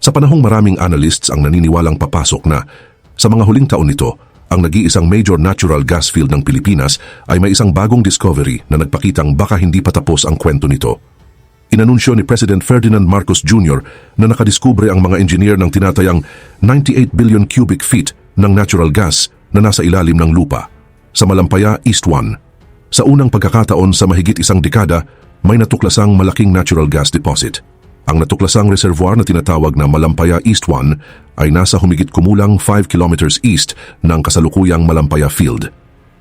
Sa panahong maraming analysts ang naniniwalang papasok na sa mga huling taon nito, ang nag-iisang major natural gas field ng Pilipinas ay may isang bagong discovery na nagpakitang baka hindi pa tapos ang kwento nito. Inanunsyo ni President Ferdinand Marcos Jr. na nakadiskubre ang mga engineer ng tinatayang 98 billion cubic feet ng natural gas na nasa ilalim ng lupa sa Malampaya East 1. Sa unang pagkakataon sa mahigit isang dekada, may natuklasang malaking natural gas deposit. Ang natuklasang reservoir na tinatawag na Malampaya East 1 ay nasa humigit kumulang 5 kilometers east ng kasalukuyang Malampaya Field.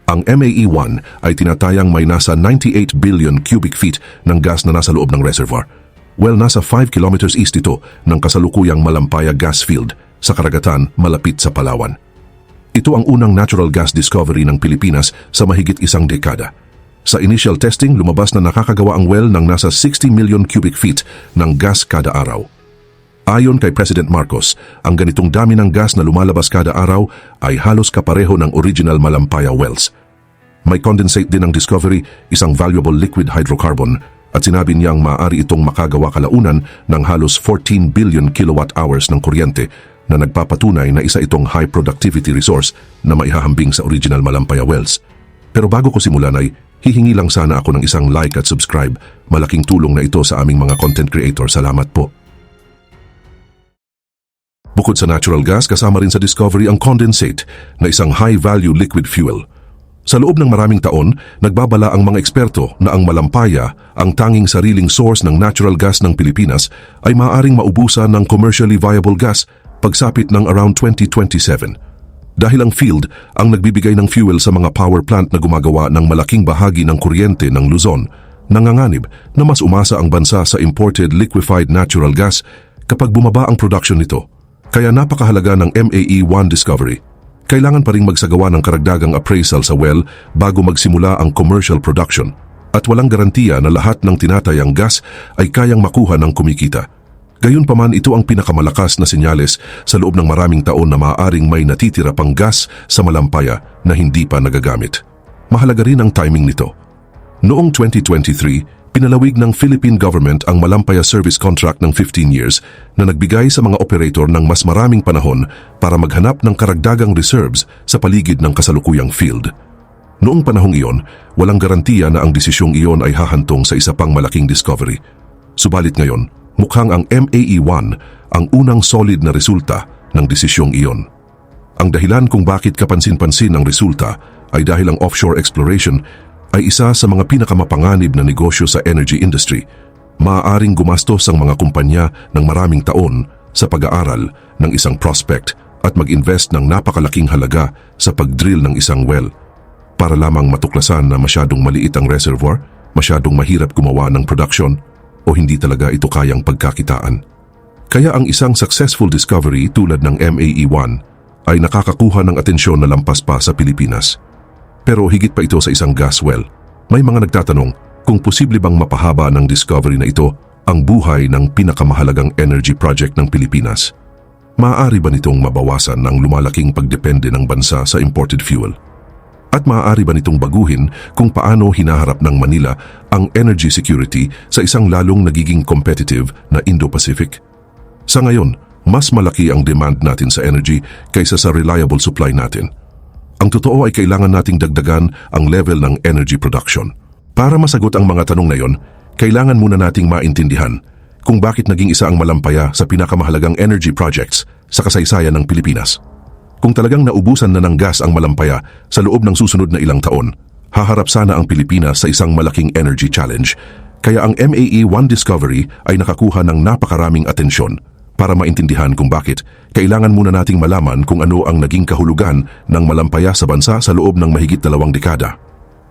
Ang MAE-1 ay tinatayang may nasa 98 billion cubic feet ng gas na nasa loob ng reservoir. Well, nasa 5 kilometers east ito ng kasalukuyang Malampaya Gas Field sa karagatan malapit sa Palawan. Ito ang unang natural gas discovery ng Pilipinas sa mahigit isang dekada. Sa initial testing, lumabas na nakakagawa ang well ng nasa 60 million cubic feet ng gas kada araw. Ayon kay President Marcos, ang ganitong dami ng gas na lumalabas kada araw ay halos kapareho ng original Malampaya wells. May condensate din ang discovery, isang valuable liquid hydrocarbon, at sinabi niyang maaari itong makagawa kalaunan ng halos 14 billion kilowatt hours ng kuryente na nagpapatunay na isa itong high productivity resource na maihahambing sa original Malampaya wells. Pero bago ko simulan ay hihingi lang sana ako ng isang like at subscribe. Malaking tulong na ito sa aming mga content creator. Salamat po. Bukod sa natural gas, kasama rin sa discovery ang condensate na isang high-value liquid fuel. Sa loob ng maraming taon, nagbabala ang mga eksperto na ang Malampaya, ang tanging sariling source ng natural gas ng Pilipinas, ay maaaring maubusan ng commercially viable gas pagsapit ng around 2027. Dahil ang field ang nagbibigay ng fuel sa mga power plant na gumagawa ng malaking bahagi ng kuryente ng Luzon, nanganganib na mas umasa ang bansa sa imported liquefied natural gas kapag bumaba ang production nito. Kaya napakahalaga ng MAE-1 discovery. Kailangan pa ring magsagawa ng karagdagang appraisal sa well bago magsimula ang commercial production at walang garantiya na lahat ng tinatayang gas ay kayang makuha ng kumikita. Gayunpaman, ito ang pinakamalakas na senyales sa loob ng maraming taon na maaaring may natitira pang gas sa Malampaya na hindi pa nagagamit. Mahalaga rin ang timing nito. Noong 2023, pinalawig ng Philippine government ang Malampaya service contract ng 15 years na nagbigay sa mga operator ng mas maraming panahon para maghanap ng karagdagang reserves sa paligid ng kasalukuyang field. Noong panahong iyon, walang garantiya na ang desisyong iyon ay hahantong sa isa pang malaking discovery. Subalit ngayon, mukhang ang MAE-1 ang unang solid na resulta ng desisyong iyon. Ang dahilan kung bakit kapansin-pansin ang resulta ay dahil ang offshore exploration ay isa sa mga pinakamapanganib na negosyo sa energy industry. Maaaring gumastos ang mga kumpanya ng maraming taon sa pag-aaral ng isang prospect at mag-invest ng napakalaking halaga sa pag-drill ng isang well para lamang matuklasan na masyadong maliit ang reservoir, masyadong mahirap gumawa ng production, o hindi talaga ito kayang pagkakitaan. Kaya ang isang successful discovery tulad ng MAE-1 ay nakakakuha ng atensyon na lampas pa sa Pilipinas. Pero higit pa ito sa isang gas well. May mga nagtatanong kung posible bang mapahaba ng discovery na ito ang buhay ng pinakamahalagang energy project ng Pilipinas. Maaari ba nitong mabawasan ang lumalaking pagdepende ng bansa sa imported fuel? At maaari ba nitong baguhin kung paano hinaharap ng Manila ang energy security sa isang lalong nagiging competitive na Indo-Pacific? Sa ngayon, mas malaki ang demand natin sa energy kaysa sa reliable supply natin. Ang totoo ay kailangan nating dagdagan ang level ng energy production. Para masagot ang mga tanong na yon, kailangan muna nating maintindihan kung bakit naging isa ang Malampaya sa pinakamahalagang energy projects sa kasaysayan ng Pilipinas. Kung talagang naubusan na ng gas ang Malampaya sa loob ng susunod na ilang taon, haharap sana ang Pilipinas sa isang malaking energy challenge. Kaya ang MAE-1 discovery ay nakakuha ng napakaraming atensyon. Para maintindihan kung bakit, kailangan muna nating malaman kung ano ang naging kahulugan ng Malampaya sa bansa sa loob ng mahigit 2 dekada.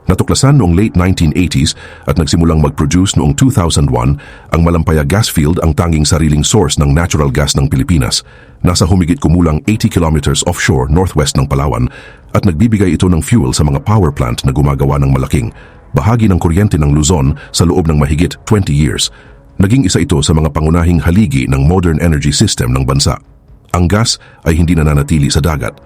Natuklasan noong late 1980s at nagsimulang mag-produce noong 2001, ang Malampaya Gas Field ang tanging sariling source ng natural gas ng Pilipinas. Nasa humigit kumulang 80 kilometers offshore northwest ng Palawan at nagbibigay ito ng fuel sa mga power plant na gumagawa ng malaking bahagi ng kuryente ng Luzon sa loob ng mahigit 20 years. Naging isa ito sa mga pangunahing haligi ng modern energy system ng bansa. Ang gas ay hindi nananatili sa dagat.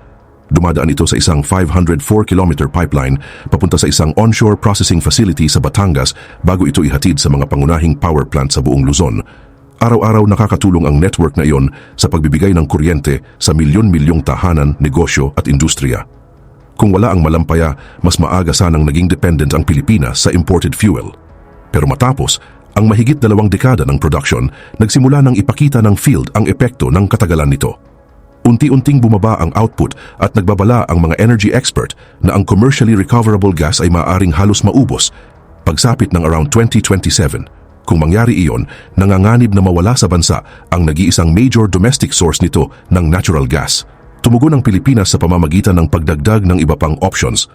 Dumadaan ito sa isang 504-kilometer pipeline papunta sa isang onshore processing facility sa Batangas bago ito ihatid sa mga pangunahing power plant sa buong Luzon. Araw-araw nakakatulong ang network na iyon sa pagbibigay ng kuryente sa milyon-milyong tahanan, negosyo at industriya. Kung wala ang malampaya, mas maaga sanang naging dependent ang Pilipinas sa imported fuel. Pero matapos ang mahigit 2 dekada ng production, nagsimula ng ipakita ng field ang epekto ng katagalan nito. Unti-unting bumaba ang output at nagbabala ang mga energy expert na ang commercially recoverable gas ay maaaring halos maubos pagsapit ng around 2027. Kung mangyari iyon, nanganganib na mawala sa bansa ang nag-iisang major domestic source nito ng natural gas. Tumugon ang Pilipinas sa pamamagitan ng pagdagdag ng iba pang options.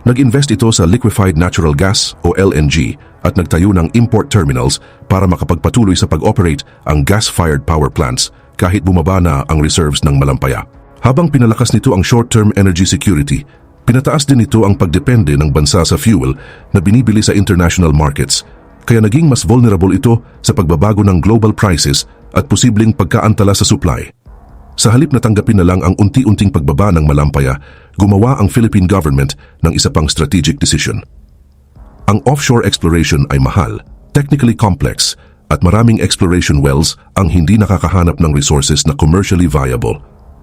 Nag-invest ito sa liquefied natural gas o LNG at nagtayo ng import terminals para makapagpatuloy sa pag-operate ang gas-fired power plants kahit bumaba na ang reserves ng malampaya. Habang pinalakas nito ang short-term energy security, pinataas din nito ang pagdepende ng bansa sa fuel na binibili sa international markets. Kaya naging mas vulnerable ito sa pagbabago ng global prices at posibleng pagkaantala sa supply. Sa halip na tanggapin na lang ang unti-unting pagbaba ng malampaya, gumawa ang Philippine government ng isa pang strategic decision. Ang offshore exploration ay mahal, technically complex, at maraming exploration wells ang hindi nakakahanap ng resources na commercially viable.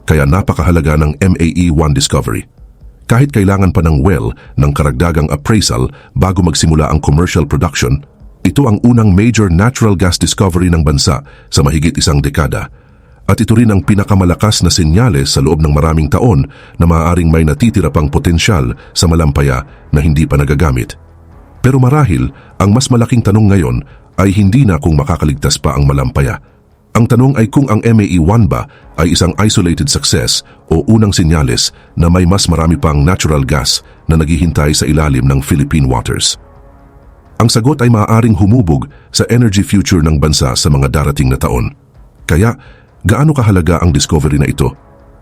Kaya napakahalaga ng MAE-1 discovery. Kahit kailangan pa ng well ng karagdagang appraisal bago magsimula ang commercial production, ito ang unang major natural gas discovery ng bansa sa mahigit 1 dekada. At ito rin ang pinakamalakas na senyales sa loob ng maraming taon na maaaring may natitira pang potensyal sa malampaya na hindi pa nagagamit. Pero marahil, ang mas malaking tanong ngayon ay hindi na kung makakaligtas pa ang malampaya. Ang tanong ay kung ang MAE-1 ba ay isang isolated success o unang senyales na may mas marami pang natural gas na naghihintay sa ilalim ng Philippine waters. Ang sagot ay maaaring humubog sa energy future ng bansa sa mga darating na taon. Kaya, gaano kahalaga ang discovery na ito?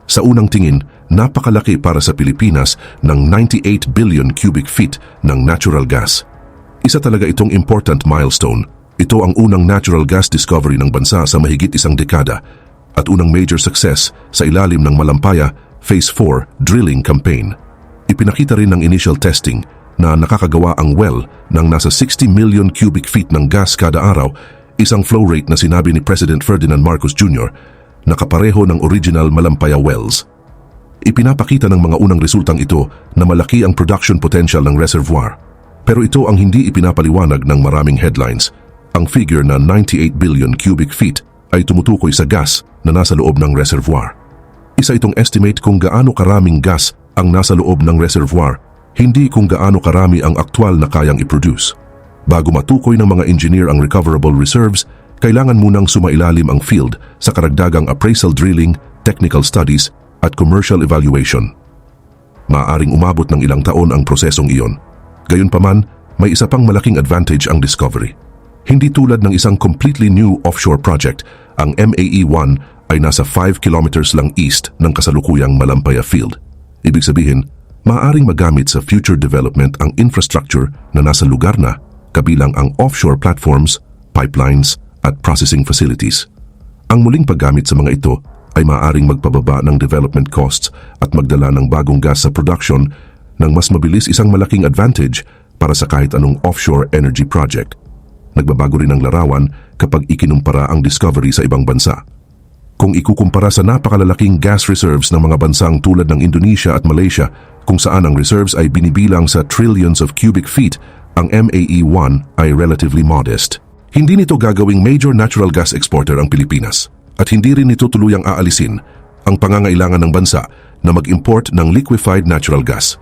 Sa unang tingin, napakalaki para sa Pilipinas ng 98 billion cubic feet ng natural gas. Isa talaga itong important milestone. Ito ang unang natural gas discovery ng bansa sa mahigit 1 dekada at unang major success sa ilalim ng Malampaya Phase 4 drilling campaign. Ipinakita rin ng initial testing na nakakagawa ang well ng nasa 60 million cubic feet ng gas kada araw, isang flow rate na sinabi ni President Ferdinand Marcos Jr. na kapareho ng original Malampaya wells. Ipinapakita ng mga unang resultang ito na malaki ang production potential ng reservoir. Pero ito ang hindi ipinapaliwanag ng maraming headlines. Ang figure na 98 billion cubic feet ay tumutukoy sa gas na nasa loob ng reservoir. Isa itong estimate kung gaano karaming gas ang nasa loob ng reservoir, hindi kung gaano karami ang aktwal na kayang i-produce. Bago matukoy ng mga engineer ang recoverable reserves, kailangan munang sumailalim ang field sa karagdagang appraisal drilling, technical studies, at commercial evaluation. Maaaring umabot ng ilang taon ang prosesong iyon. Gayunpaman, may isa pang malaking advantage ang discovery. Hindi tulad ng isang completely new offshore project, ang MAE-1 ay nasa 5 kilometers lang east ng kasalukuyang Malampaya Field. Ibig sabihin, maaaring magamit sa future development ang infrastructure na nasa lugar na, kabilang ang offshore platforms, pipelines, at processing facilities. Ang muling paggamit sa mga ito ay maaaring magpababa ng development costs at magdala ng bagong gas sa production ng mas mabilis, isang malaking advantage para sa kahit anong offshore energy project. Nagbabago rin ang larawan kapag ikinumpara ang discovery sa ibang bansa. Kung ikukumpara sa napakalalaking gas reserves ng mga bansang tulad ng Indonesia at Malaysia, kung saan ang reserves ay binibilang sa trillions of cubic feet, ang MAE-1 ay relatively modest. Hindi nito gagawing major natural gas exporter ang Pilipinas at hindi rin nito tuluyang aalisin ang pangangailangan ng bansa na mag-import ng liquefied natural gas.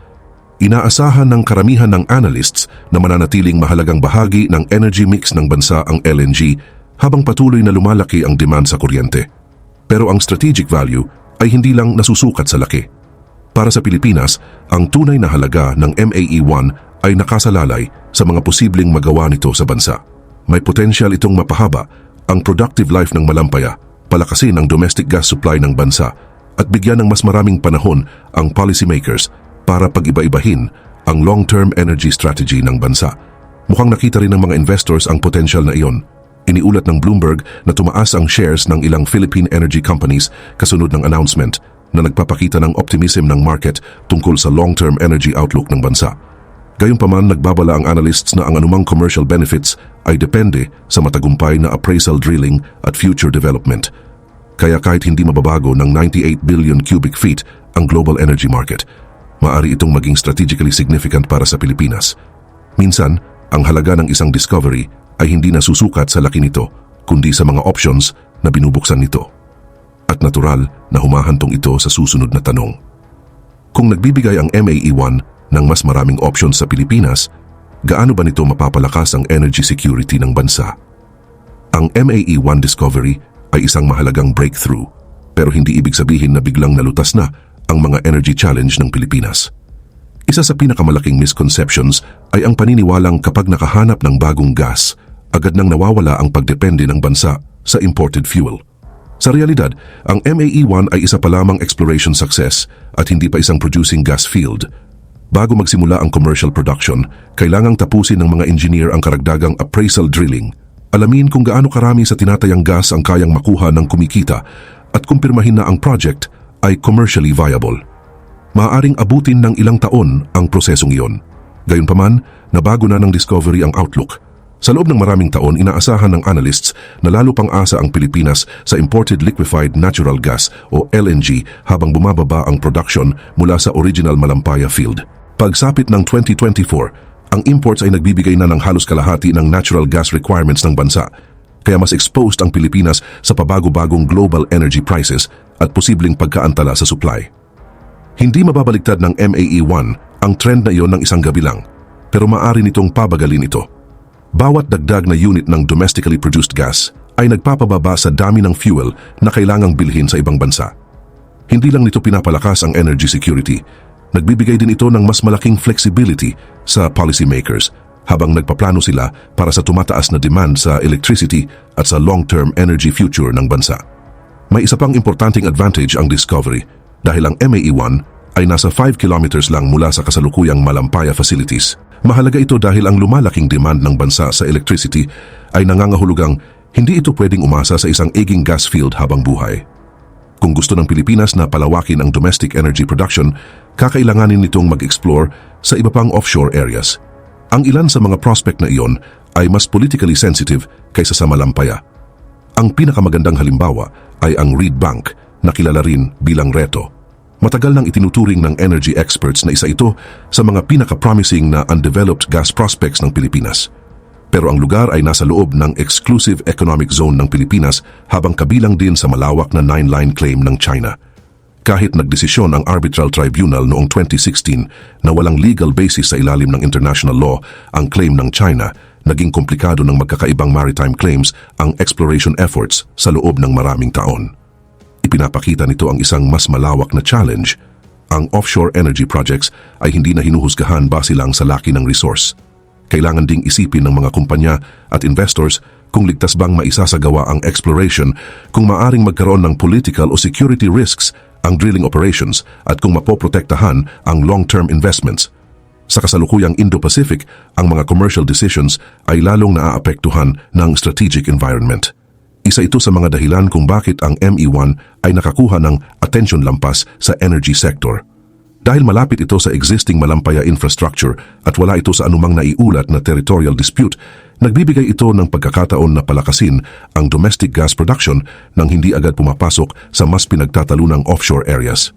Inaasahan ng karamihan ng analysts na mananatiling mahalagang bahagi ng energy mix ng bansa ang LNG habang patuloy na lumalaki ang demand sa kuryente. Pero ang strategic value ay hindi lang nasusukat sa laki. Para sa Pilipinas, ang tunay na halaga ng MAE-1 ay nakasalalay sa mga posibleng magawa nito sa bansa. May potensyal itong mapahaba ang productive life ng Malampaya, palakasin ang domestic gas supply ng bansa at bigyan ng mas maraming panahon ang policymakers para pag-iba-ibahin ang long-term energy strategy ng bansa. Mukhang nakita rin ng mga investors ang potensyal na iyon. Iniulat ng Bloomberg na tumaas ang shares ng ilang Philippine energy companies kasunod ng announcement na nagpapakita ng optimism ng market tungkol sa long-term energy outlook ng bansa. Gayunpaman, nagbabala ang analysts na ang anumang commercial benefits ay depende sa matagumpay na appraisal drilling at future development. Kaya kahit hindi mababago ng 98 billion cubic feet ang global energy market, maaari itong maging strategically significant para sa Pilipinas. Minsan, ang halaga ng isang discovery ay hindi nasusukat sa laki nito, kundi sa mga options na binubuksan nito. At natural na humahantong ito sa susunod na tanong. Kung nagbibigay ang MAE-1 ng mas maraming options sa Pilipinas, gaano ba nito mapapalakas ang energy security ng bansa? Ang MAE-1 discovery ay isang mahalagang breakthrough, pero hindi ibig sabihin na biglang nalutas na ang mga energy challenge ng Pilipinas. Isa sa pinakamalaking misconceptions ay ang paniniwalang kapag nakahanap ng bagong gas, agad nang nawawala ang pagdepende ng bansa sa imported fuel. Sa realidad, ang MAE-1 ay isa pa lamang exploration success at hindi pa isang producing gas field. Bago magsimula ang commercial production, kailangang tapusin ng mga engineer ang karagdagang appraisal drilling. Alamin kung gaano karami sa tinatayang gas ang kayang makuha ng kumikita at kumpirmahin na ang project ay commercially viable. Maaaring abutin ng ilang taon ang prosesong iyon. Gayunpaman, nabago na ng discovery ang outlook. Sa loob ng maraming taon, inaasahan ng analysts na lalo pang asa ang Pilipinas sa imported liquefied natural gas o LNG habang bumababa ang production mula sa original Malampaya field. Pagsapit ng 2024, ang imports ay nagbibigay na ng halos kalahati ng natural gas requirements ng bansa, kaya mas exposed ang Pilipinas sa pabago-bagong global energy prices at posibleng pagkaantala sa supply. Hindi mababaligtad ng MAE-1 ang trend na iyon ng isang gabi lang, pero maaari nitong pabagalin ito. Bawat dagdag na unit ng domestically produced gas ay nagpapababa sa dami ng fuel na kailangang bilhin sa ibang bansa. Hindi lang nito pinapalakas ang energy security, nagbibigay din ito ng mas malaking flexibility sa policymakers habang nagpaplano sila para sa tumataas na demand sa electricity at sa long-term energy future ng bansa. May isa pang importanteng advantage ang discovery dahil ang MAE-1 ay nasa 5 kilometers lang mula sa kasalukuyang Malampaya facilities. Mahalaga ito dahil ang lumalaking demand ng bansa sa electricity ay nangangahulugang hindi ito pwedeng umasa sa isang aging gas field habang buhay. Kung gusto ng Pilipinas na palawakin ang domestic energy production, kakailanganin nitong mag-explore sa iba pang offshore areas. Ang ilan sa mga prospect na iyon ay mas politically sensitive kaysa sa Malampaya. Ang pinakamagandang halimbawa ay ang Reed Bank na kilala rin bilang Reto. Matagal nang itinuturing ng energy experts na isa ito sa mga pinaka-promising na undeveloped gas prospects ng Pilipinas. Pero ang lugar ay nasa loob ng exclusive economic zone ng Pilipinas habang kabilang din sa malawak na 9-line claim ng China. Kahit nagdesisyon ang Arbitral Tribunal noong 2016 na walang legal basis sa ilalim ng international law ang claim ng China, naging komplikado ng magkakaibang maritime claims ang exploration efforts sa loob ng maraming taon. Ipinapakita nito ang isang mas malawak na challenge. Ang offshore energy projects ay hindi na hinuhusgahan base lang sa laki ng resource. Kailangan ding isipin ng mga kumpanya at investors kung ligtas bang maisasagawa ang exploration, kung maaring magkaroon ng political o security risks ang drilling operations at kung mapoprotektahan ang long-term investments. Sa kasalukuyang Indo-Pacific, ang mga commercial decisions ay lalong naaapektuhan ng strategic environment. Isa ito sa mga dahilan kung bakit ang ME-1 ay nakakuha ng atensyon lampas sa energy sector. Dahil malapit ito sa existing Malampaya infrastructure at wala ito sa anumang naiulat na territorial dispute, nagbibigay ito ng pagkakataon na palakasin ang domestic gas production nang hindi agad pumapasok sa mas pinagtatalunang offshore areas.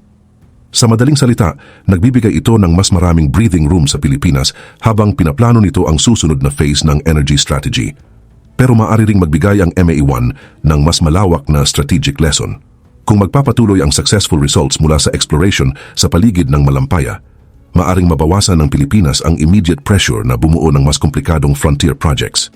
Sa madaling salita, nagbibigay ito ng mas maraming breathing room sa Pilipinas habang pinaplano nito ang susunod na phase ng energy strategy. Pero maaari ring magbigay ang MAE-1 ng mas malawak na strategic lesson. Kung magpapatuloy ang successful results mula sa exploration sa paligid ng Malampaya, maaring mabawasan ng Pilipinas ang immediate pressure na bumuo ng mas komplikadong frontier projects.